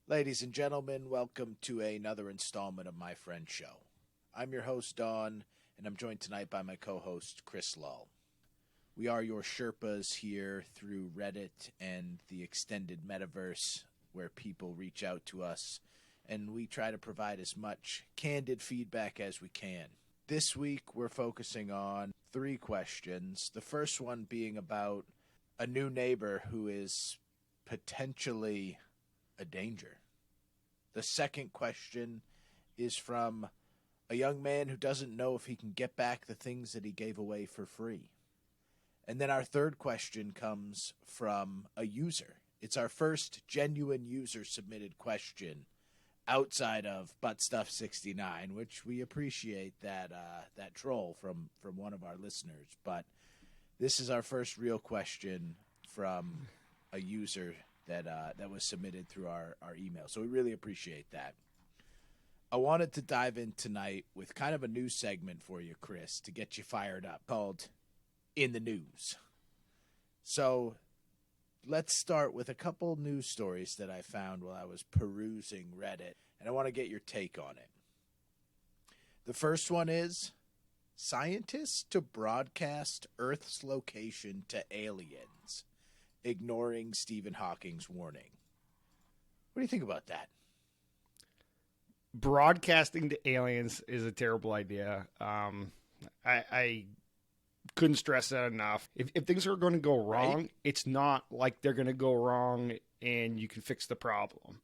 Ladies and gentlemen, welcome to another installment of My Friend Show. I'm your host, Don, and I'm joined tonight by my co-host, Chris Lull. We are your Sherpas here through Reddit and the extended metaverse where people reach out to us, and we try to provide as much candid feedback as we can. This week, we're focusing on 3 questions. The first one being about a new neighbor who is potentially a danger. The second question is from a young man who doesn't know if he can get back the things that he gave away for free. And then our third question comes from a user. It's our first genuine user submitted question outside of Buttstuff69, which we appreciate that troll from one of our listeners. But this is our first real question from a user that was submitted through our email. So we really appreciate that. I wanted to dive in tonight with kind of a news segment for you, Chris, to get you fired up, called In the News. So let's start with a couple news stories that I found while I was perusing Reddit, and I want to get your take on it. The first one is scientists to broadcast Earth's location to aliens, ignoring Stephen Hawking's warning. What do you think about that? Broadcasting to aliens is a terrible idea. I couldn't stress that enough. If things are going to go wrong, right, it's not like they're going to go wrong and you can fix the problem.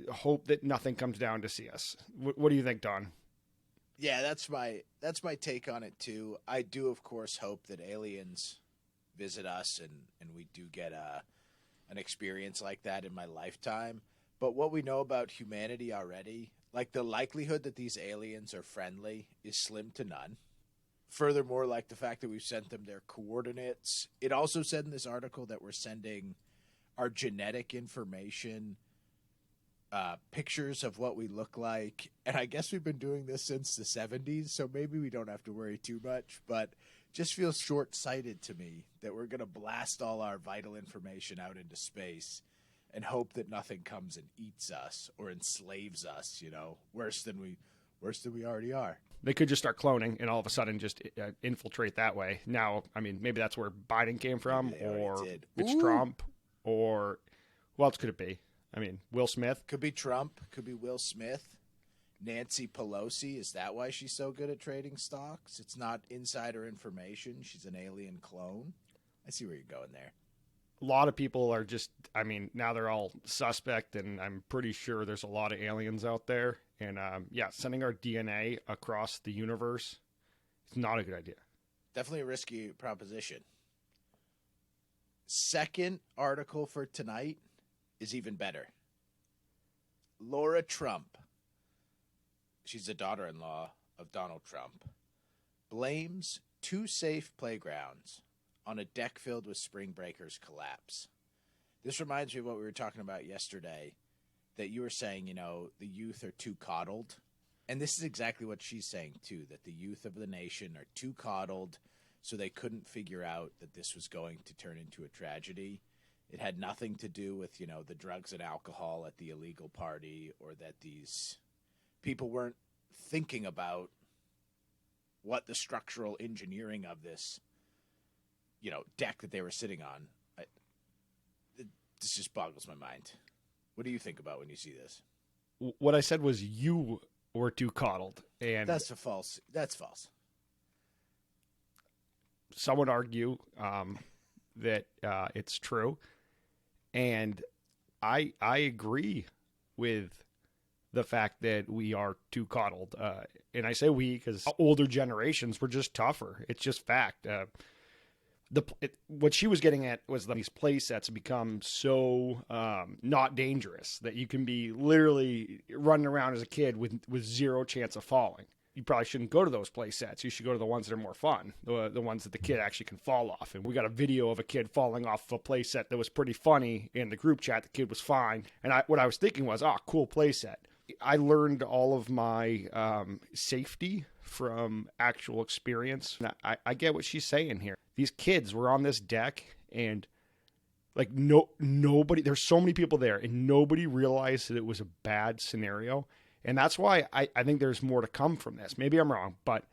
Hope that nothing comes down to see us. What do you think, Don? Yeah, that's my take on it too. I do, of course, hope that aliens visit us and we do get an experience like that in my lifetime. But what we know about humanity already, like the likelihood that these aliens are friendly is slim to none. Furthermore, like the fact that we've sent them their coordinates. It also said in this article that we're sending our genetic information, pictures of what we look like. And I guess we've been doing this since the 70s, so maybe we don't have to worry too much. But just feels short-sighted to me that we're going to blast all our vital information out into space and hope that nothing comes and eats us or enslaves us, worse than we already are. They could just start cloning and all of a sudden just infiltrate that way. Now, I mean, maybe that's where Biden came from, or it's Trump, or who else could it be? I mean, Will Smith? Could be Trump, could be Will Smith. Nancy Pelosi, is that why she's so good at trading stocks? It's not insider information. She's an alien clone. I see where you're going there. A lot of people are just, I mean, now they're all suspect, and I'm pretty sure there's a lot of aliens out there. And sending our DNA across the universe is not a good idea. Definitely a risky proposition. Second article for tonight is even better. Laura Trump, she's the daughter-in-law of Donald Trump, blames 2 safe playgrounds on a deck filled with spring breakers collapse. This reminds me of what we were talking about yesterday, that you were saying, the youth are too coddled. And this is exactly what she's saying, too, that the youth of the nation are too coddled, so they couldn't figure out that this was going to turn into a tragedy. It had nothing to do with, the drugs and alcohol at the illegal party, or that these people weren't thinking about what the structural engineering of this, deck that they were sitting on. This just boggles my mind. What do you think about when you see this? What I said was you were too coddled, and that's false. Some would argue that it's true, and I agree with the fact that we are too coddled. And I say we because older generations were just tougher. It's just fact. What she was getting at was these play sets become so not dangerous that you can be literally running around as a kid with zero chance of falling. You probably shouldn't go to those play sets. You should go to the ones that are more fun, the ones that the kid actually can fall off. And we got a video of a kid falling off a play set that was pretty funny in the group chat. The kid was fine. And what I was thinking was, cool play set. I learned all of my safety from actual experience. I get what she's saying here. These kids were on this deck, and Like nobody, there's so many people there and nobody realized that it was a bad scenario. And that's why I think there's more to come from this. Maybe I'm wrong, but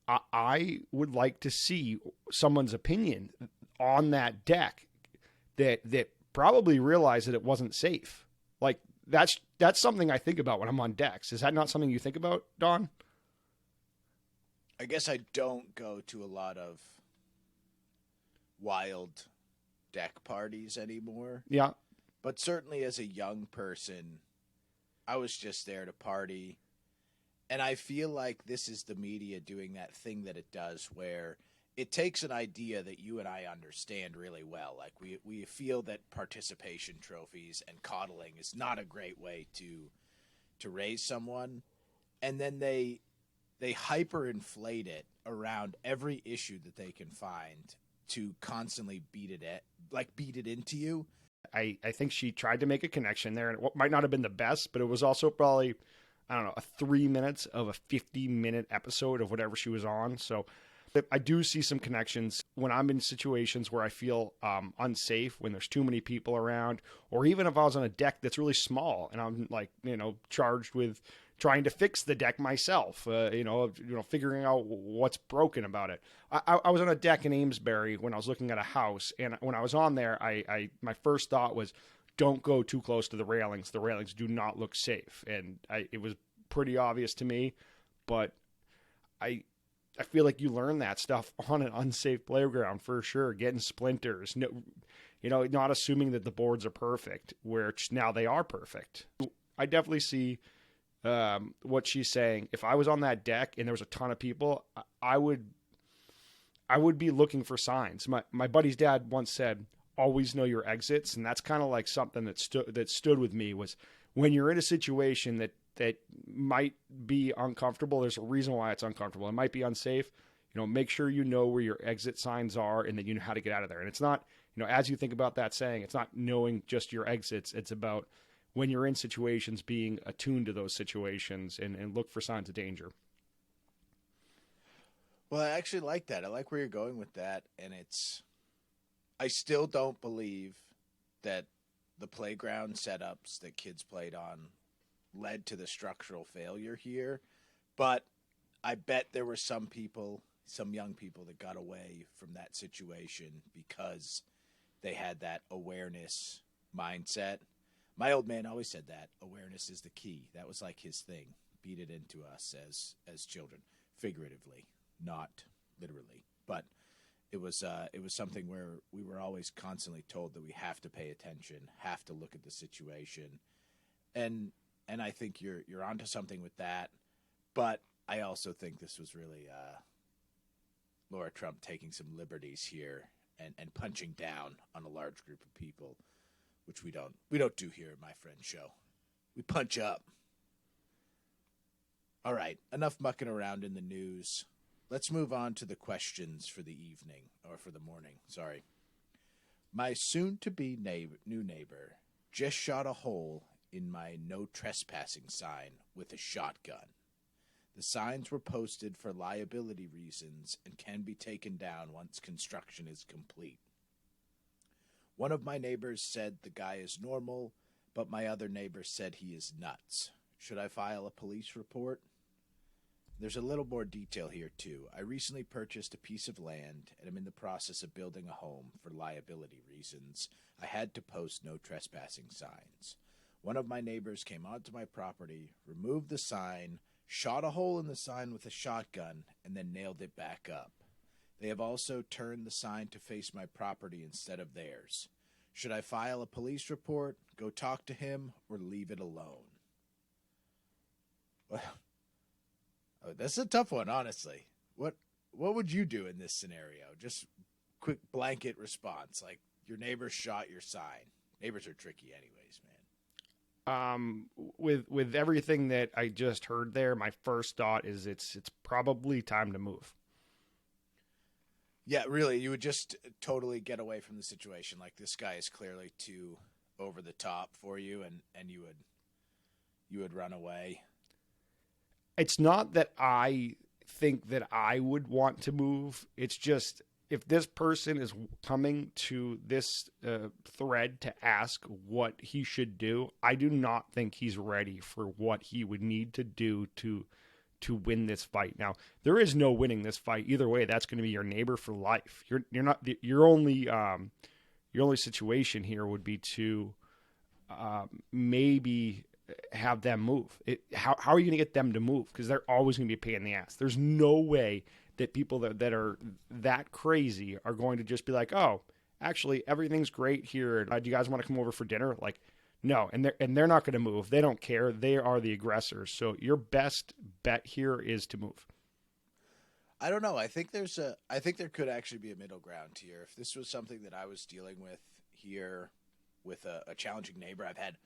I would like to see someone's opinion on that deck that probably realized that it wasn't safe. Like that's something I think about when I'm on decks. Is that not something you think about, Don? I guess I don't go to a lot of wild deck parties anymore. Yeah. But certainly as a young person, I was just there to party. And I feel like this is the media doing that thing that it does where it takes an idea that you and I understand really well. Like we feel that participation trophies and coddling is not a great way to raise someone. And then they hyperinflate it around every issue that they can find to constantly beat it into you. I think she tried to make a connection there, and it might not have been the best, but it was also probably, I don't know, 3 minutes of a 50-minute episode of whatever she was on. So I do see some connections when I'm in situations where I feel unsafe, when there's too many people around, or even if I was on a deck that's really small and I'm like, charged with trying to fix the deck myself, figuring out what's broken about it. I was on a deck in Amesbury when I was looking at a house, and when I was on there, my first thought was, don't go too close to the railings. The railings do not look safe, and it was pretty obvious to me, but I feel like you learn that stuff on an unsafe playground for sure. Getting splinters, not assuming that the boards are perfect, which now they are perfect. I definitely see what she's saying. If I was on that deck and there was a ton of people, I would be looking for signs. My buddy's dad once said, always know your exits. And that's kind of like something that stood with me, was when you're in a situation that might be uncomfortable, there's a reason why it's uncomfortable. It might be unsafe. Make sure you know where your exit signs are and that you know how to get out of there. And it's not, as you think about that saying, it's not knowing just your exits. It's about when you're in situations, being attuned to those situations and look for signs of danger. Well, I actually like that. I like where you're going with that. And I still don't believe that the playground setups that kids played on led to the structural failure here. But I bet there were some young people that got away from that situation because they had that awareness mindset. My old man always said that awareness is the key. That was like his thing. Beat it into us as children, figuratively, not literally. But it was something where we were always constantly told that we have to pay attention, have to look at the situation, and I think you're onto something with that. But I also think this was really Laura Trump taking some liberties here and punching down on a large group of people, which we don't do here at my friend's show. We punch up. All right, enough mucking around in the news. Let's move on to the questions for the evening, or for the morning, sorry. My soon-to-be new neighbor just shot a hole in my no trespassing sign with a shotgun. The signs were posted for liability reasons and can be taken down once construction is complete. One of my neighbors said the guy is normal, but my other neighbor said he is nuts. Should I file a police report? There's a little more detail here, too. I recently purchased a piece of land, and I'm in the process of building a home. For liability reasons, I had to post no trespassing signs. One of my neighbors came onto my property, removed the sign, shot a hole in the sign with a shotgun, and then nailed it back up. They have also turned the sign to face my property instead of theirs. Should I file a police report, go talk to him, or leave it alone? Well, that's a tough one, honestly. What would you do in this scenario? Just quick blanket response, like your neighbor shot your sign. Neighbors are tricky anyways, man. With everything that I just heard there, my first thought is it's probably time to move. Yeah, really, you would just totally get away from the situation. Like, this guy is clearly too over the top for you, and you would run away. It's not that I think that I would want to move. It's just if this person is coming to this thread to ask what he should do, I do not think he's ready for what he would need to do to win this fight. Now, there is no winning this fight either way. That's going to be your neighbor for life. You're not your only situation here would be to maybe have them move. How are you going to get them to move? Because they're always going to be a pain in the ass. There's no way that people that are that crazy are going to just be like, oh, actually, everything's great here. Do you guys want to come over for dinner? Like, no, and they're not going to move. They don't care. They are the aggressors. So your best bet here is to move. I don't know. I think there could actually be a middle ground here. If this was something that I was dealing with here with a challenging neighbor, I've had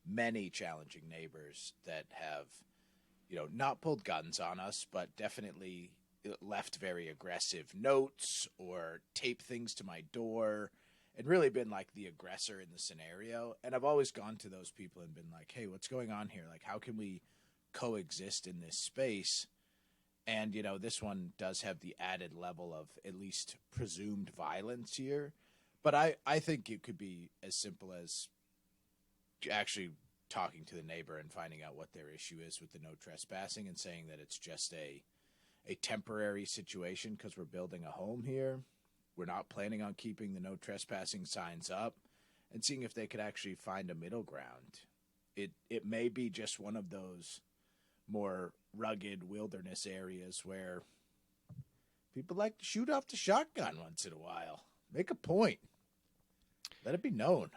many challenging neighbors that have, not pulled guns on us, but definitely left very aggressive notes or taped things to my door and really been like the aggressor in the scenario. And I've always gone to those people and been like, hey, what's going on here? Like, how can we coexist in this space? And, this one does have the added level of at least presumed violence here. But I think it could be as simple as actually talking to the neighbor and finding out what their issue is with the no trespassing and saying that it's just a temporary situation because we're building a home here. We're not planning on keeping the no trespassing signs up, and seeing if they could actually find a middle ground. It may be just one of those more rugged wilderness areas where people like to shoot off the shotgun once in a while. Make a point. Let it be known.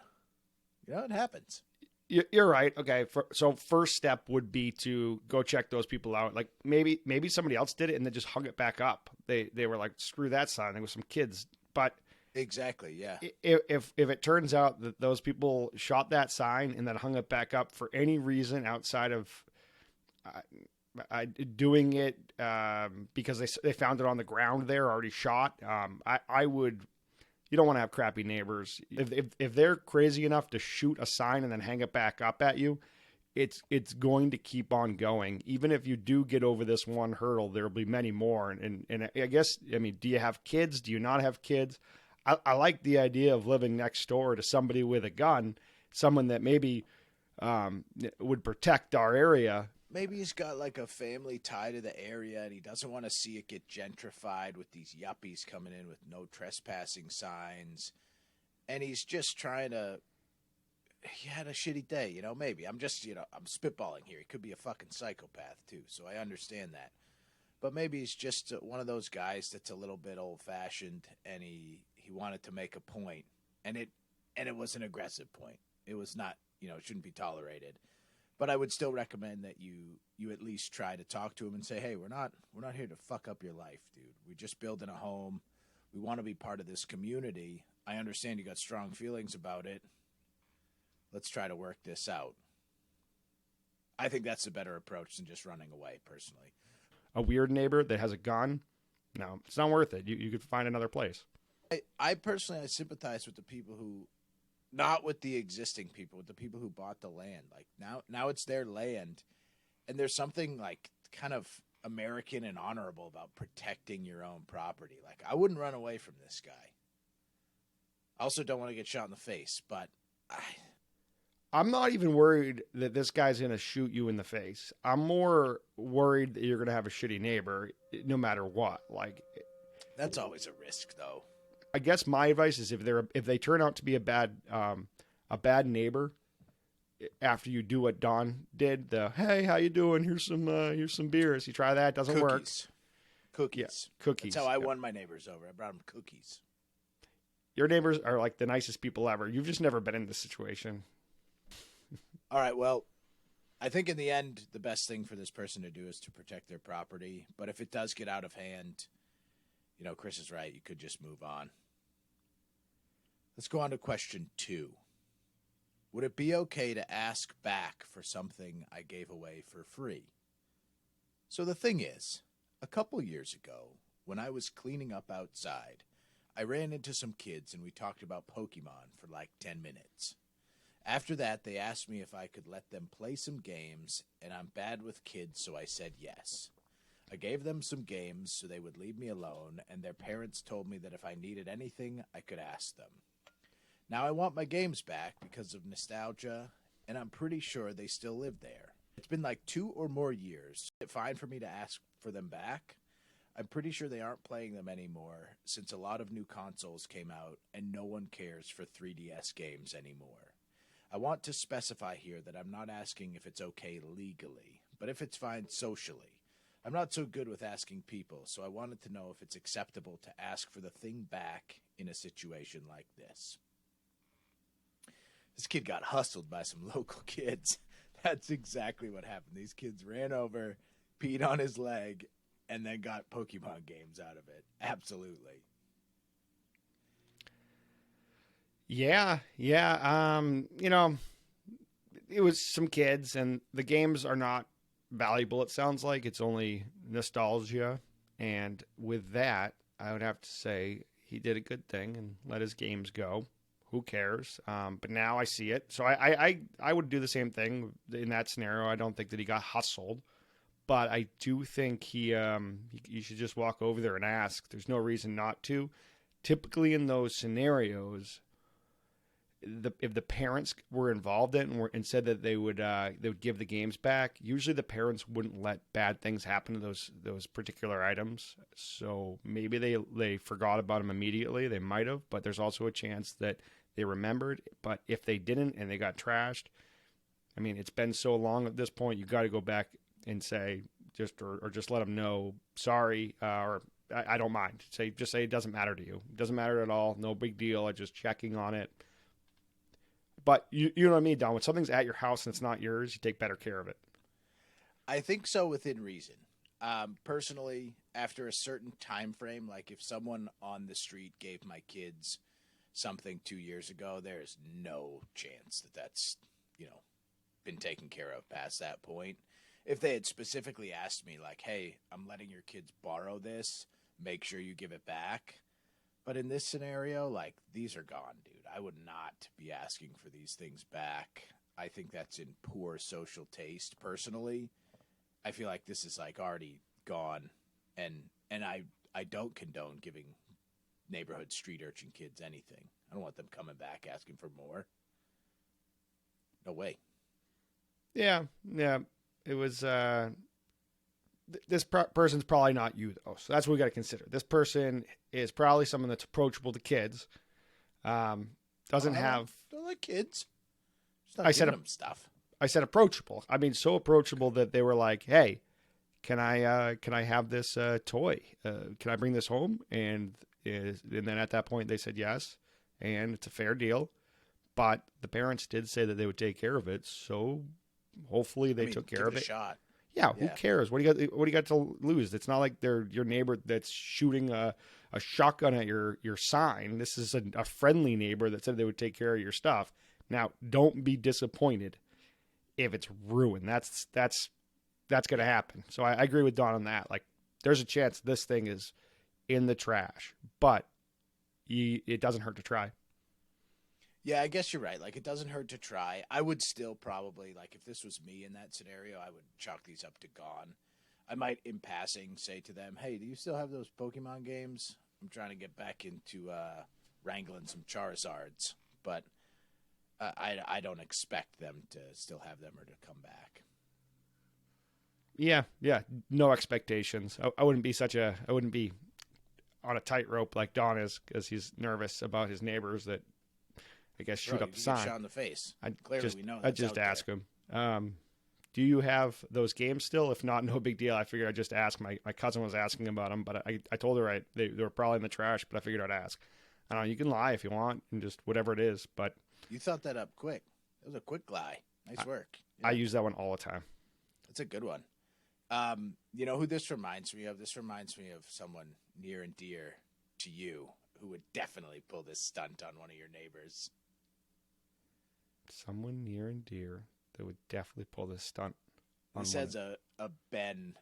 It happens. You're right. Okay. So first step would be to go check those people out. Like maybe somebody else did it and then just hung it back up. They were like, screw that sign. There was some kids. But exactly, yeah. If it turns out that those people shot that sign and then hung it back up for any reason outside of doing it because they found it on the ground there already shot, I would. You don't want to have crappy neighbors. If they're crazy enough to shoot a sign and then hang it back up at you, it's going to keep on going. Even if you do get over this one hurdle, there will be many more. And I guess, do you have kids? Do you not have kids? I like the idea of living next door to somebody with a gun, someone that maybe would protect our area. Maybe he's got like a family tie to the area and he doesn't want to see it get gentrified with these yuppies coming in with no trespassing signs. And he's just trying to, he had a shitty day, maybe. I'm just, I'm spitballing here. He could be a fucking psychopath too. So I understand that. But maybe he's just one of those guys that's a little bit old fashioned and he wanted to make a point. And it was an aggressive point. It was not, it shouldn't be tolerated. But I would still recommend that you at least try to talk to him and say, hey, we're not here to fuck up your life, dude. We're just building a home. We want to be part of this community. I understand you got strong feelings about it. Let's try to work this out. I think that's a better approach than just running away, personally. A weird neighbor that has a gun? No, it's not worth it. You could find another place. I personally sympathize with the people who, not with the existing people, with the people who bought the land. Like now it's their land, and there's something like kind of American and honorable about protecting your own property. Like I wouldn't run away from this guy. I also don't want to get shot in the face, but I'm not even worried that this guy's going to shoot you in the face. I'm more worried that you're going to have a shitty neighbor no matter what. Like that's always a risk, though. I guess my advice is if they turn out to be a bad neighbor after you do what Don did, hey, how you doing? Here's some beers. You try that, doesn't work. Cookies. Yeah, cookies. That's how I won my neighbors over. I brought them cookies. Your neighbors are like the nicest people ever. You've just never been in this situation. All right, well, I think in the end, the best thing for this person to do is to protect their property. But if it does get out of hand, Chris is right. You could just move on. Let's go on to question 2. Would it be okay to ask back for something I gave away for free? So the thing is, a couple years ago, when I was cleaning up outside, I ran into some kids and we talked about Pokémon for like 10 minutes. After that, they asked me if I could let them play some games, and I'm bad with kids, so I said yes. I gave them some games so they would leave me alone, and their parents told me that if I needed anything, I could ask them. Now I want my games back because of nostalgia, and I'm pretty sure they still live there. It's been like 2 or more years. Is it fine for me to ask for them back? I'm pretty sure they aren't playing them anymore since a lot of new consoles came out and no one cares for 3DS games anymore. I want to specify here that I'm not asking if it's okay legally, but if it's fine socially. I'm not so good with asking people, so I wanted to know if it's acceptable to ask for the thing back in a situation like this. This kid got hustled by some local kids. That's exactly what happened. These kids ran over, peed on his leg, and then got Pokemon games out of it. Absolutely. Yeah. It was some kids, and the games are not valuable, it sounds like. It's only nostalgia. And with that, I would have to say he did a good thing and let his games go. Who cares? But now I see it. So I would do the same thing in that scenario. I don't think that he got hustled. But I do think he should just walk over there and ask. There's no reason not to. Typically in those scenarios, if the parents were involved in it and said that they would give the games back, usually the parents wouldn't let bad things happen to those particular items. So maybe they forgot about them immediately. They might have, but there's also a chance that they remembered. But if they didn't and they got trashed, I mean, it's been so long at this point. You got to go back and say or just let them know, sorry, or I don't mind. Just say it doesn't matter to you. It doesn't matter at all. No big deal. I'm just checking on it. But you know what I mean, Don? When something's at your house and it's not yours, you take better care of it. I think so within reason. Personally, after a certain time frame, like if someone on the street gave my kids something 2 years ago, there's no chance that that's, been taken care of past that point. If they had specifically asked me, like, hey, I'm letting your kids borrow this, make sure you give it back. But in this scenario, like, these are gone, dude. I would not be asking for these things back. I think that's in poor social taste, personally. I feel like this is, like, already gone. And I don't condone giving neighborhood street urchin kids anything. I don't want them coming back asking for more. No way. Yeah. It was... This person's probably not you, though. So that's what we got to consider. This person is probably someone that's approachable to kids. Doesn't have... Don't like kids. Just not giving them stuff. I said approachable. I mean, so approachable that they were like, hey, can I have this toy? Can I bring this home? And then at that point they said yes. And it's a fair deal. But the parents did say that they would take care of it. So hopefully they took care of it. Shot. Yeah, who cares? What do you got to lose? It's not like they're your neighbor that's shooting a shotgun at your sign. This is a friendly neighbor that said they would take care of your stuff. Now, don't be disappointed if it's ruined. That's going to happen. So I agree with Don on that. Like, there's a chance this thing is in the trash, but it doesn't hurt to try. Yeah, I guess you're right. Like, it doesn't hurt to try. I would still probably, like, if this was me in that scenario, I would chalk these up to gone. I might, in passing, say to them, hey, do you still have those Pokemon games? I'm trying to get back into wrangling some Charizards. But I don't expect them to still have them or to come back. Yeah. No expectations. I wouldn't be on a tightrope like Don is because he's nervous about his neighbors that I guess shoot up the sign. Shot in the face. We know. I'd just ask him. Do you have those games still? If not, no big deal. I figured I'd just ask. My cousin was asking about them, but I told her they were probably in the trash, but I figured I'd ask. I don't know. You can lie if you want and just whatever it is, but you thought that up quick. It was a quick lie. Nice work. Yeah. I use that one all the time. That's a good one. You know who this reminds me of? This reminds me of someone near and dear to you who would definitely pull this stunt on one of your neighbors. Someone near and dear that would definitely pull this stunt. This has a Ben.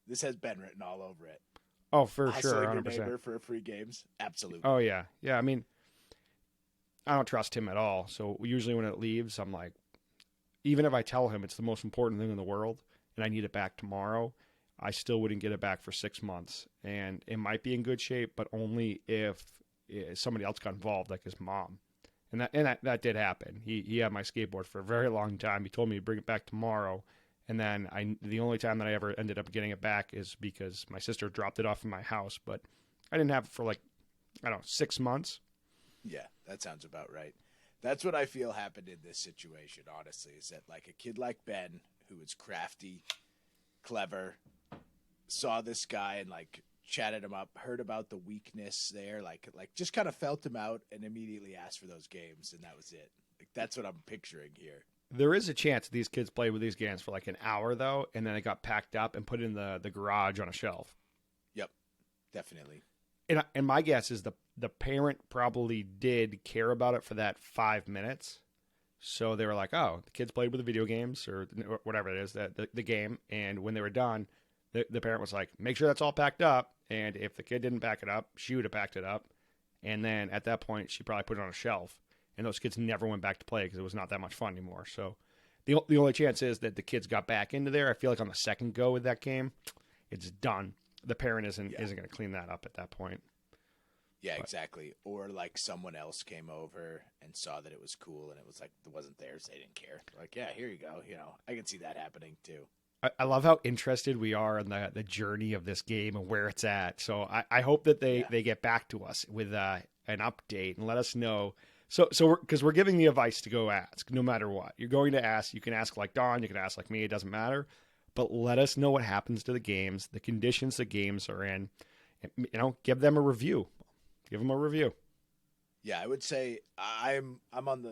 This has Ben written all over it. Oh, for sure, 100%. Your neighbor for free games, absolutely. Oh yeah. I mean, I don't trust him at all. So usually when it leaves, I'm like, even if I tell him it's the most important thing in the world and I need it back tomorrow, I still wouldn't get it back for 6 months. And it might be in good shape, but only if somebody else got involved, like his mom. And that did happen. He had my skateboard for a very long time. He told me to bring it back tomorrow. And then the only time that I ever ended up getting it back is because my sister dropped it off in my house. But I didn't have it for 6 months. Yeah, that sounds about right. That's what I feel happened in this situation, honestly, is that like a kid like Ben, who is crafty, clever, saw this guy and like chatted him up, heard about the weakness there, like just kind of felt him out and immediately asked for those games, and that was it. Like that's what I'm picturing here. There is a chance these kids played with these games for like an hour though, and then it got packed up and put in the garage on a shelf. Yep, definitely. And my guess is the parent probably did care about it for that 5 minutes. So they were like, oh, the kids played with the video games or whatever it is, the game. And when they were done, the parent was like, make sure that's all packed up. And if the kid didn't pack it up, she would have packed it up. And then at that point, she probably put it on a shelf. And those kids never went back to play because it was not that much fun anymore. So the only chance is that the kids got back into there. I feel like on the second go with that game, it's done. The parent isn't going to clean that up at that point. Yeah, exactly. Or like someone else came over and saw that it was cool and it was like it wasn't theirs. They didn't care. Like, yeah, here you go. You know, I can see that happening too. I love how interested we are in the journey of this game and where it's at. So I hope that they get back to us with an update and let us know. So because we're giving the advice to go ask no matter what. You're going to ask. You can ask like Don. You can ask like me. It doesn't matter. But let us know what happens to the games, the conditions the games are in. You know, give them a review. Give them a review. Yeah, I would say I'm on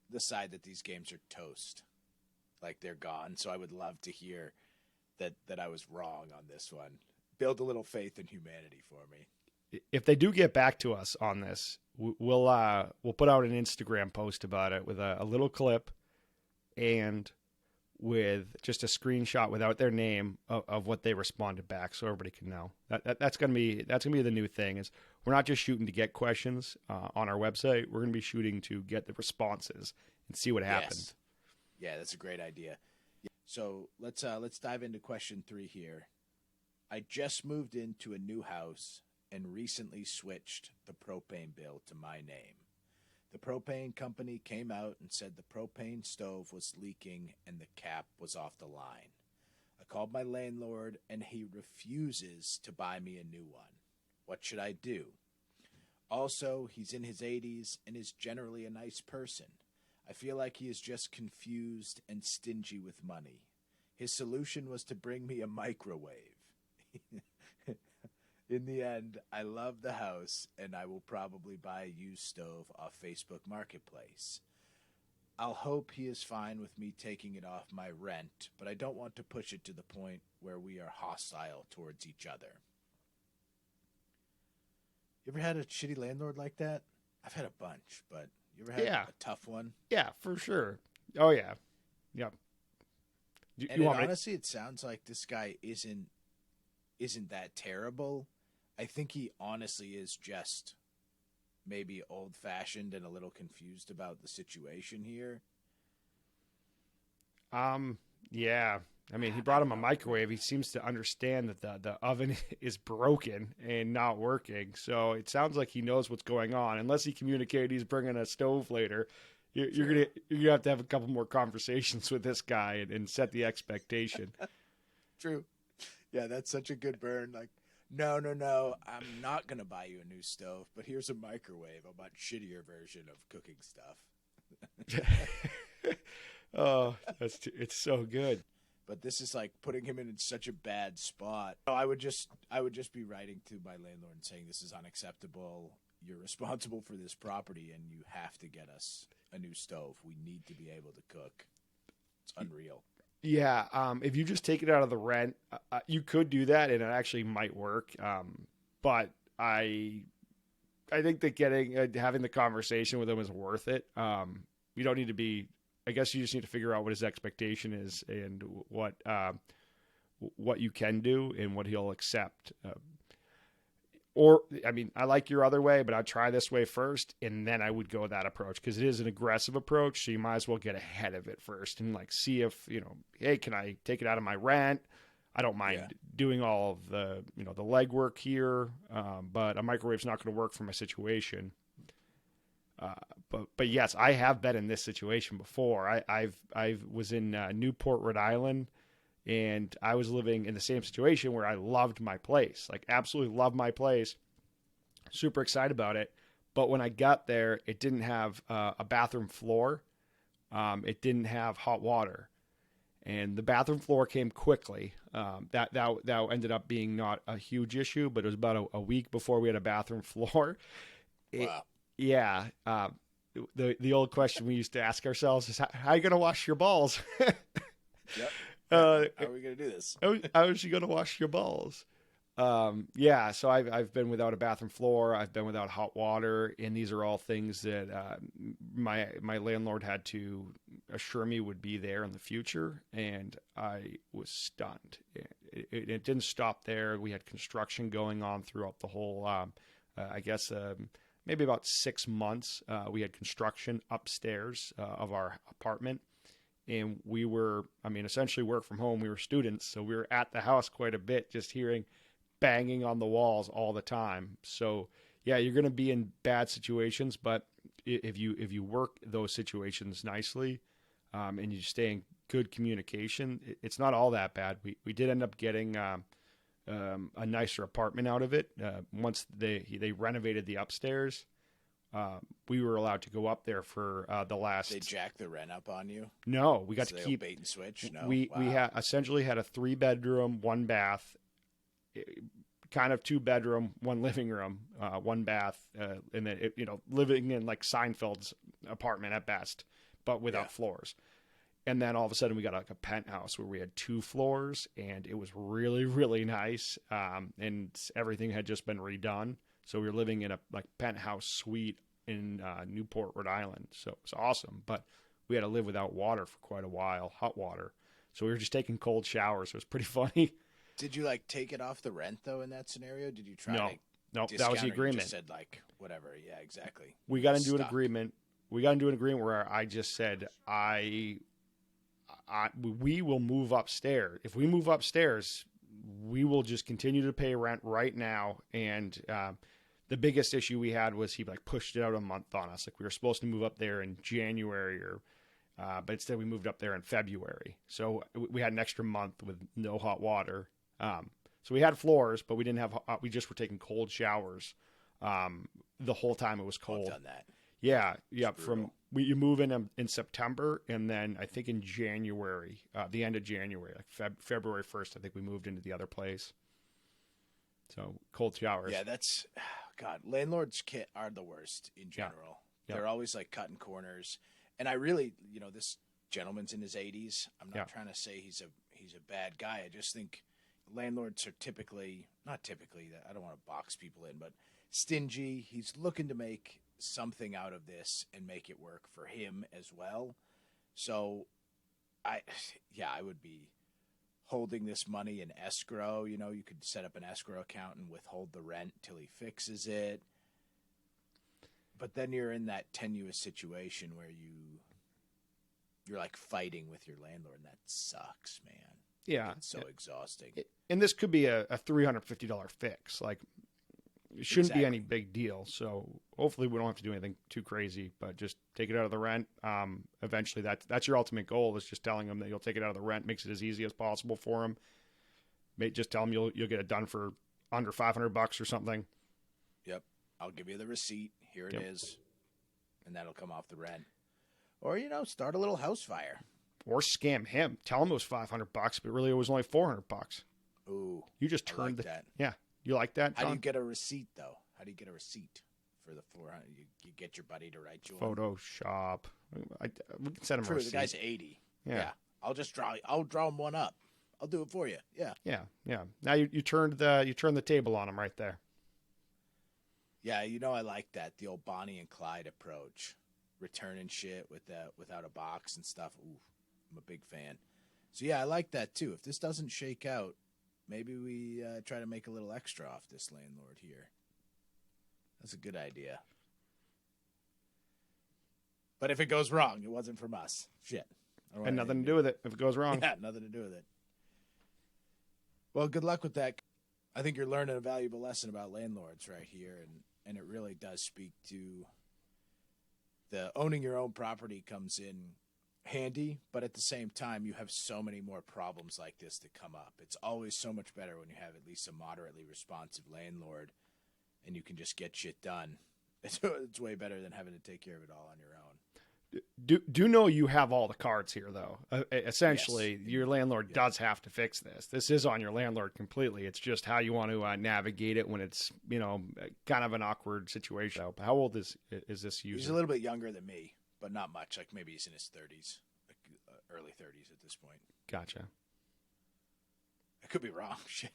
the side that these games are toast. Like they're gone. So I would love to hear that I was wrong on this one. Build a little faith in humanity for me. If they do get back to us on this, we'll put out an Instagram post about it with a little clip and with just a screenshot without their name of what they responded back, so everybody can know. That's gonna be the new thing. Is we're not just shooting to get questions on our website. We're gonna be shooting to get the responses and see what happened. Yes. Yeah, that's a great idea. So let's dive into question 3 here. I just moved into a new house and recently switched the propane bill to my name. The propane company came out and said the propane stove was leaking and the cap was off the line. I called my landlord and he refuses to buy me a new one. What should I do? Also, he's in his 80s and is generally a nice person. I feel like he is just confused and stingy with money. His solution was to bring me a microwave. In the end, I love the house, and I will probably buy a used stove off Facebook Marketplace. I'll hope he is fine with me taking it off my rent, but I don't want to push it to the point where we are hostile towards each other. You ever had a shitty landlord like that? I've had a bunch, but you ever had a tough one? Yeah, for sure. Oh, yeah. Yep. Honestly, it sounds like this guy isn't that terrible. I think he honestly is just maybe old-fashioned and a little confused about the situation here. Yeah. I mean, he brought him a microwave. He seems to understand that the oven is broken and not working. So it sounds like he knows what's going on. Unless he communicated he's bringing a stove later, you're gonna have to have a couple more conversations with this guy and set the expectation. True. Yeah, that's such a good burn. Like, no, I'm not going to buy you a new stove, but here's a microwave, a much shittier version of cooking stuff. Oh, it's so good. But this is like putting him in such a bad spot. I would just be writing to my landlord and saying, this is unacceptable. You're responsible for this property and you have to get us a new stove. We need to be able to cook. It's unreal. Yeah, if you just take it out of the rent, you could do that, and it actually might work. But I think that having the conversation with him is worth it. You don't need to be. I guess you just need to figure out what his expectation is and what you can do and what he'll accept. I like your other way, but I'd try this way first, and then I would go that approach because it is an aggressive approach. So you might as well get ahead of it first and like see if, hey, can I take it out of my rent? I don't mind doing all of the the legwork here, but a microwave's not going to work for my situation. But yes, I have been in this situation before. I was in Newport, Rhode Island, and I was living in the same situation where I loved my place, like absolutely loved my place, super excited about it. But when I got there, it didn't have a bathroom floor. It didn't have hot water, and the bathroom floor came quickly. That ended up being not a huge issue, but it was about a week before we had a bathroom floor. Wow. Yeah. The old question we used to ask ourselves is, how are you going to wash your balls? Yep. How are we going to do this? How is you going to wash your balls? Yeah, so I've been without a bathroom floor. I've been without hot water, and these are all things that my landlord had to assure me would be there in the future, and I was stunned. It didn't stop there. We had construction going on throughout the whole, I guess, maybe about 6 months. We had construction upstairs of our apartment. And we were, essentially work from home. We were students, so we were at the house quite a bit, just hearing banging on the walls all the time. So yeah, you're going to be in bad situations, but if you work those situations nicely, and you stay in good communication, it's not all that bad. We did end up getting a nicer apartment out of it. Once they renovated the upstairs, we were allowed to go up there for the last. They jacked the rent up on you? No, we got to keep bait and switch. No, we had essentially had a 3-bedroom, 1 bath, kind of 2-bedroom, 1 living room, 1 bath, and then living in like Seinfeld's apartment at best, but without floors. And then all of a sudden we got like a penthouse where we had 2 floors, and it was really, really nice. And everything had just been redone. So we were living in a like penthouse suite in Newport, Rhode Island. So it was awesome. But we had to live without water for quite a while, hot water. So we were just taking cold showers. It was pretty funny. Did you like take it off the rent though in that scenario? Did you try? No, that was the agreement. You just said like whatever. Yeah, exactly. We got into an agreement. We got into an agreement where I just said we will move upstairs. If we move upstairs, we will just continue to pay rent right now. And the biggest issue we had was he like pushed it out a month on us. Like we were supposed to move up there in January, but instead we moved up there in February. So we had an extra month with no hot water. So we had floors, but we didn't have. We just were taking cold showers the whole time it was cold. I've done that. Yeah. You move in September, and then I think in January, the end of January, like February 1st, I think we moved into the other place. So cold showers. Yeah, that's God. Landlords are the worst in general. Yeah. They're always like cutting corners, and I really, this gentleman's in his 80s. I'm not trying to say he's a bad guy. I just think landlords are not typically. I don't want to box people in, but stingy. He's looking to make something out of this and make it work for him as well. So I would be holding this money in escrow. You could set up an escrow account and withhold the rent till he fixes it. But then you're in that tenuous situation where you're like fighting with your landlord, and that sucks, man. Yeah. It's so exhausting. And this could be a $350 fix. Like, it shouldn't be any big deal. So hopefully we don't have to do anything too crazy, but just take it out of the rent. Eventually that's your ultimate goal, is just telling them that you'll take it out of the rent. Makes it as easy as possible for them. Just tell them you'll get it done for under $500 or something. Yep. I'll give you the receipt. Here it is. And that'll come off the rent. Or, start a little house fire. Or scam him. Tell him it was $500, but really it was only $400. Ooh. You just turned that. Yeah. You like that, John? How do you get a receipt, though? How do you get a receipt for the 400? You get your buddy to write you one? Photoshop. We can send him a receipt. The guy's 80. Yeah. I'll draw him one up. I'll do it for you. Yeah. Yeah. Now you turned the table on him right there. Yeah, I like that. The old Bonnie and Clyde approach. Returning shit without a box and stuff. Ooh, I'm a big fan. So yeah, I like that too. If this doesn't shake out, maybe we try to make a little extra off this landlord here. That's a good idea. But if it goes wrong, it wasn't from us. Shit. And nothing to do with it if it goes wrong. Yeah, nothing to do with it. Well, good luck with that. I think you're learning a valuable lesson about landlords right here, and it really does speak to the owning your own property comes in handy, but at the same time, you have so many more problems like this that come up. It's always so much better when you have at least a moderately responsive landlord and you can just get shit done. It's way better than having to take care of it all on your own. Do know you have all the cards here, though. Essentially, Yes. your landlord does have to fix this. This is on your landlord completely. It's just how you want to navigate it when it's, kind of an awkward situation. How old is this user? He's a little bit younger than me, but not much. Like maybe he's in his 30s, like early 30s at this point. Gotcha. I could be wrong. Shit.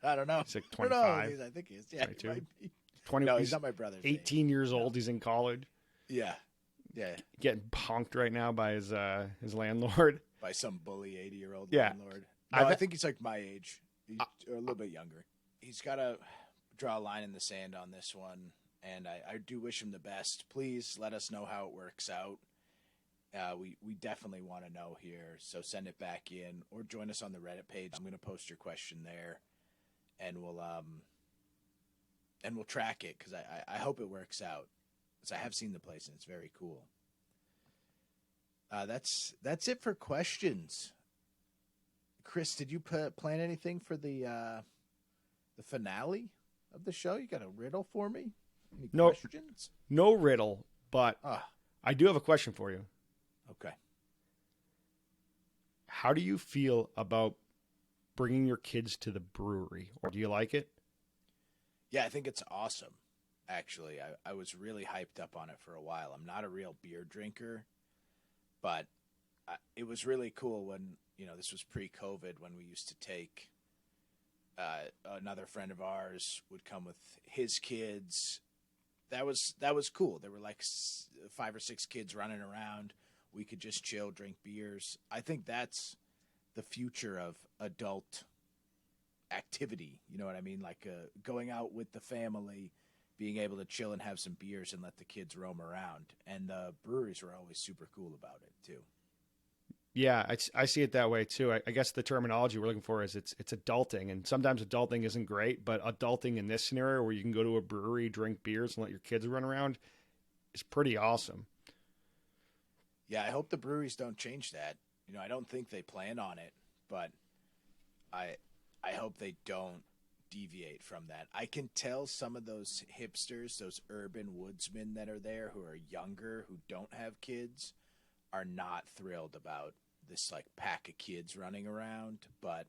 I don't know. He's like 25. I think he is. Yeah, 22? he might be. 20. No, he's not my brother's 18 age. years old. He's in college. Yeah. Yeah. Getting punked right now by his landlord. By some bully 80-year-old Yeah. landlord. No, I think he's like my age. He's a little bit younger. He's got to draw a line in the sand on this one, and I do wish him the best. Please let us know how it works out. We definitely want to know here, so send it back in or join us on the Reddit page. I'm going to post your question there, and we'll track it because I hope it works out. Because I have seen the place and it's very cool. That's it for questions. Chris, did you plan anything for the finale of the show? You got a riddle for me? Any questions? No riddle, but I do have a question for you. Okay. How do you feel about bringing your kids to the brewery? Or do you like it? Yeah, I think it's awesome. Actually, I was really hyped up on it for a while. I'm not a real beer drinker, but it was really cool when, this was pre-COVID, when we used to take another friend of ours would come with his kids. That was cool. There were like 5 or 6 kids running around. We could just chill, drink beers. I think that's the future of adult activity. You know what I mean? Like going out with the family, being able to chill and have some beers and let the kids roam around. And the breweries were always super cool about it too. Yeah, I see it that way too. I guess the terminology we're looking for is it's adulting, and sometimes adulting isn't great, but adulting in this scenario where you can go to a brewery, drink beers, and let your kids run around is pretty awesome. Yeah, I hope the breweries don't change that. I don't think they plan on it, but I hope they don't deviate from that. I can tell some of those hipsters, those urban woodsmen that are there who are younger, who don't have kids, are not thrilled about this like pack of kids running around. But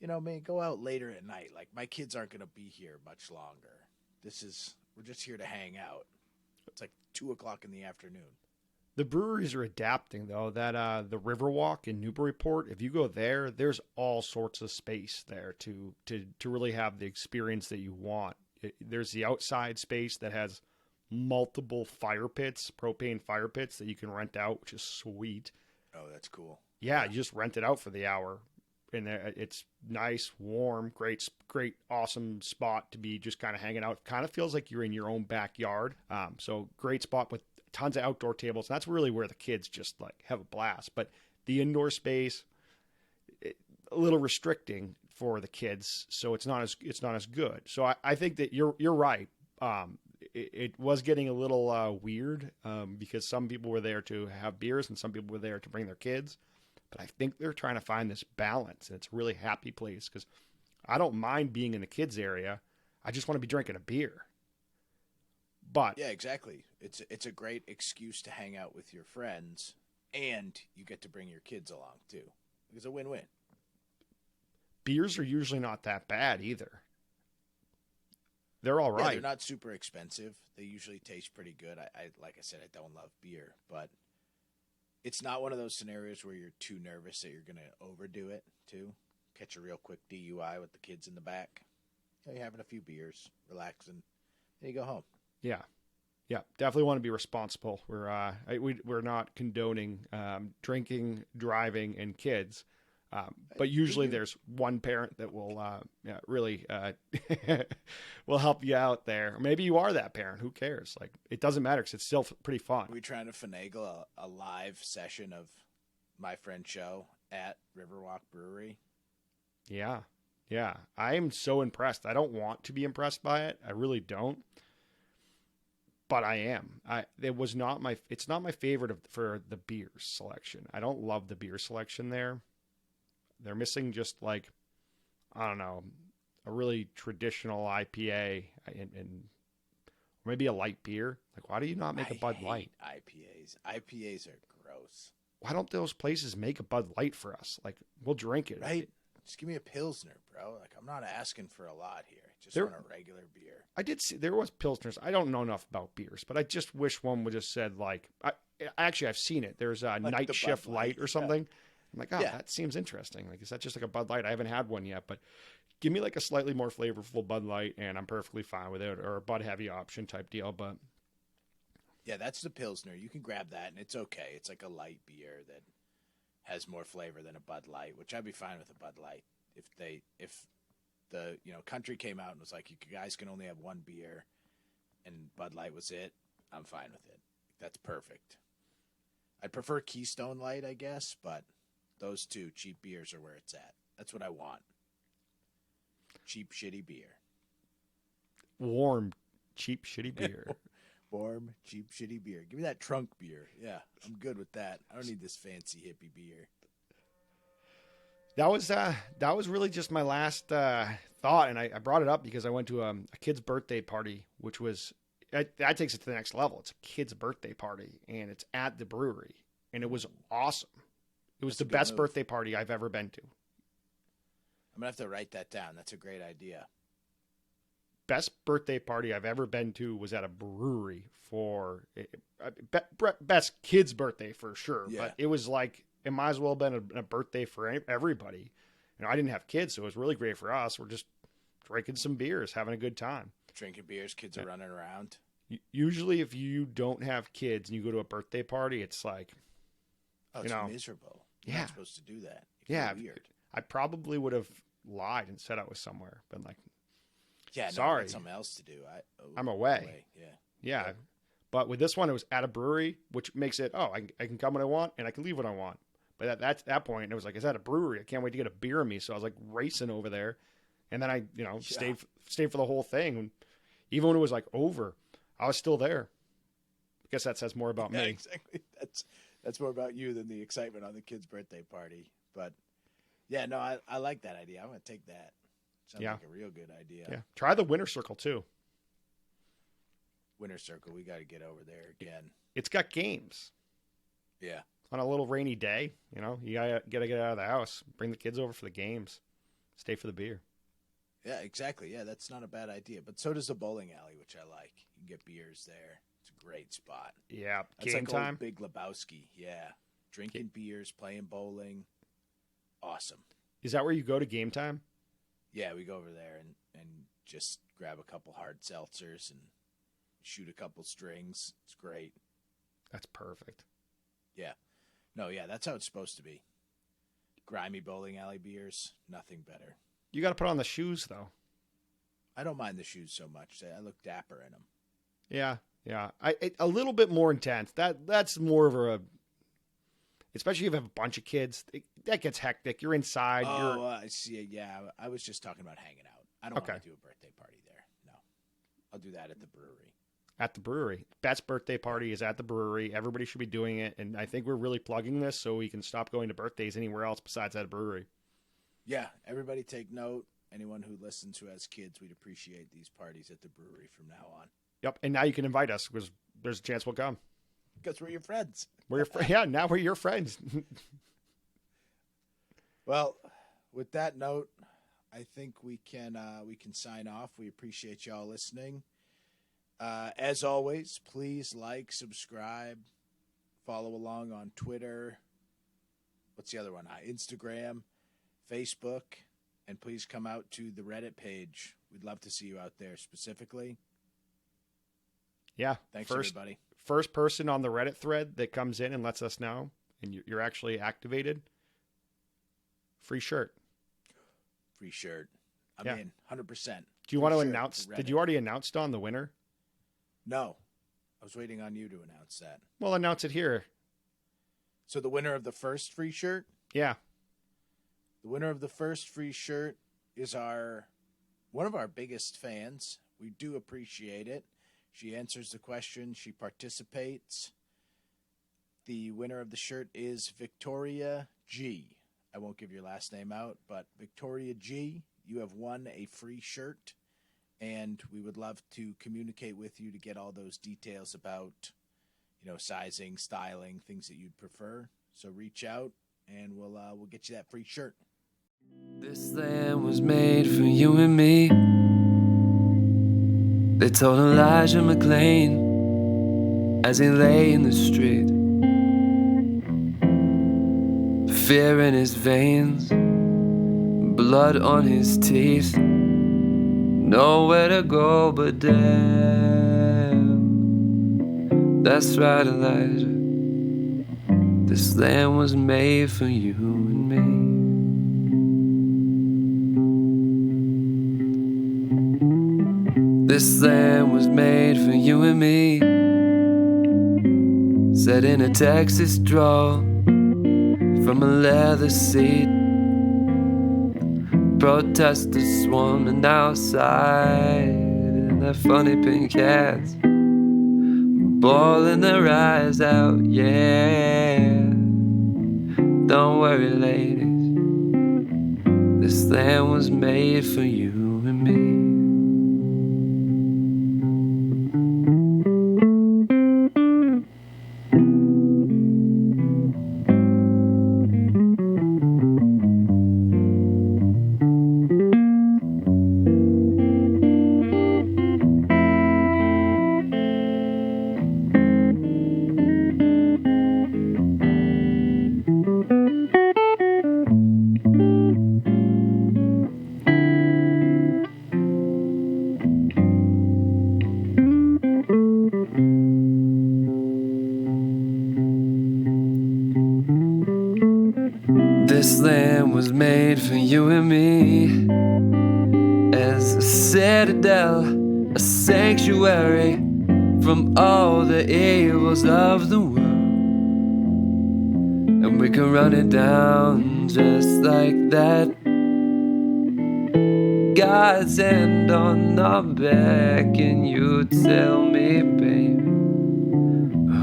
man, go out later at night. Like my kids aren't going to be here much longer. We're just here to hang out. It's like 2:00 in the afternoon. The breweries are adapting, though. That the Riverwalk in Newburyport, if you go there, there's all sorts of space there to really have the experience that you want. There's the outside space that has multiple fire pits, propane fire pits that you can rent out, which is sweet. Oh, that's cool. Yeah, you just rent it out for the hour, and it's nice, warm, great, awesome spot to be just kind of hanging out. Kind of feels like you're in your own backyard. So great spot with tons of outdoor tables. And that's really where the kids just like have a blast. But the indoor space, a little restricting for the kids, so it's not as good. So I think that you're right. It was getting a little weird because some people were there to have beers and some people were there to bring their kids. But I think they're trying to find this balance, and it's a really happy place because I don't mind being in the kids area. I just want to be drinking a beer. But yeah, exactly. It's a great excuse to hang out with your friends, and you get to bring your kids along too. It's a win-win. Beers are usually not that bad either. They're all right. Yeah, they're not super expensive. They usually taste pretty good. I like I said, I don't love beer, but it's not one of those scenarios where you're too nervous that you're going to overdo it too. Catch a real quick DUI with the kids in the back. You're having a few beers, relaxing, then you go home. Yeah. Definitely want to be responsible. We're not condoning drinking, driving, and kids. But usually there's one parent that will really will help you out there. Maybe you are that parent. Who cares? Like, it doesn't matter because it's still pretty fun. Are we trying to finagle a live session of my friend show at Riverwalk Brewery? Yeah. Yeah. I am so impressed. I don't want to be impressed by it. I really don't. But I am. It's not my favorite for the beer selection. I don't love the beer selection there. They're missing just like, I don't know, a really traditional IPA and maybe a light beer. Like, why do you not make a Bud Light? IPAs. IPAs are gross. Why don't those places make a Bud Light for us? Like, we'll drink it. Right? Just give me a Pilsner, bro. Like, I'm not asking for a lot here. Just want a regular beer. I did see there was Pilsners. I don't know enough about beers, but I just wish one would have said like, actually I've seen it. There's a like Night Shift Light or something. Yeah. I'm like, oh, yeah. That seems interesting. Like, is that just like a Bud Light? I haven't had one yet, but give me like a slightly more flavorful Bud Light, and I'm perfectly fine with it, or a Bud Heavy option type deal. But yeah, that's the Pilsner. You can grab that, and it's okay. It's like a light beer that has more flavor than a Bud Light, which I'd be fine with a Bud Light if the country came out and was like, you guys can only have one beer, and Bud Light was it. I'm fine with it. That's perfect. I'd prefer Keystone Light, I guess, but those two cheap beers are where it's at. That's what I want. Cheap, shitty beer. Warm, cheap, shitty beer. Warm, cheap, shitty beer. Give me that trunk beer. Yeah, I'm good with that. I don't need this fancy hippie beer. That was really just my last thought, and I brought it up because I went to a kid's birthday party, which was that takes it to the next level. It's a kid's birthday party, and it's at the brewery, and it was awesome. It was the best birthday party I've ever been to. I'm gonna have to write that down. That's a great idea. Best birthday party I've ever been to was at a brewery for best kid's birthday for sure. Yeah. But it was like, it might as well have been a birthday for everybody. I didn't have kids, so it was really great for us. We're just drinking some beers, having a good time. Drinking beers, kids are running around. Usually if you don't have kids and you go to a birthday party, it's like, it's miserable. You're not supposed to do that. Weird. I probably would have lied and said I was somewhere, but like, yeah, sorry, I got something else to do. I'm away. Yeah. But with this one, it was at a brewery, which makes it, I can come when I want and I can leave when I want. But at that point, it was like, it's at a brewery. I can't wait to get a beer in me. So I was like racing over there. And then I, stayed for the whole thing. And even when it was like over, I was still there. I guess that says more about me. Exactly. That's more about you than the excitement on the kid's birthday party. But yeah, no, I like that idea. I'm going to take that. Sounds like a real good idea. Yeah. Try the Winter Circle too. Winter Circle, we got to get over there again. It's got games. Yeah. On a little rainy day, you gotta get out of the house, bring the kids over for the games, stay for the beer. Yeah, exactly. Yeah, that's not a bad idea. But so does the bowling alley, which I like. You can get beers there. It's a great spot. Yeah, that's game like time. Old Big Lebowski. Yeah, drinking beers, playing bowling. Awesome. Is that where you go to game time? Yeah, we go over there and just grab a couple hard seltzers and shoot a couple strings. It's great. That's perfect. Yeah. No, yeah, that's how it's supposed to be. Grimy bowling alley beers, nothing better. You got to put on the shoes, though. I don't mind the shoes so much. I look dapper in them. Yeah. A little bit more intense. That's more of a, especially if you have a bunch of kids. That gets hectic. You're inside. I see. Yeah, I was just talking about hanging out. I don't want to do a birthday party there. No, I'll do that at the brewery. At the brewery. Best birthday party is at the brewery. Everybody should be doing it. And I think we're really plugging this so we can stop going to birthdays anywhere else besides at a brewery. Yeah, everybody take note. Anyone who listens who has kids, we'd appreciate these parties at the brewery from now on. Yep, and now you can invite us because there's a chance we'll come. Because we're your friends. Now we're your friends. Well, with that note, I think we can sign off. We appreciate y'all listening. As always, please like, subscribe, follow along on Twitter. What's the other one? Instagram, Facebook, and please come out to the Reddit page. We'd love to see you out there specifically. Yeah. Thanks, everybody. First person on the Reddit thread that comes in and lets us know, and you're actually activated, free shirt. Free shirt. I'm in, 100%. Do you want to announce? Did you already announce, Don, the winner? No. I was waiting on you to announce that. Well, announce it here. So the winner of the first free shirt? Yeah. The winner of the first free shirt is one of our biggest fans. We do appreciate it. She answers the question. She participates. The winner of the shirt is Victoria G. I won't give your last name out, but Victoria G, you have won a free shirt, and we would love to communicate with you to get all those details about, sizing, styling, things that you'd prefer. So reach out, and we'll get you that free shirt. This land was made for you and me. They told Elijah McClain as he lay in the street, fear in his veins, blood on his teeth, nowhere to go but down. That's right, Elijah. This land was made for you and me. This land was made for you and me. Set in a Texas draw from a leather seat. Protesters swarming outside in their funny pink hats, bawling their eyes out, yeah. Don't worry, ladies, this land was made for you and me. This land was made for you and me, as a citadel, a sanctuary from all the evils of the world. And we can run it down just like that. God's hand on our back, and you tell me, baby,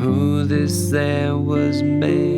who this land was made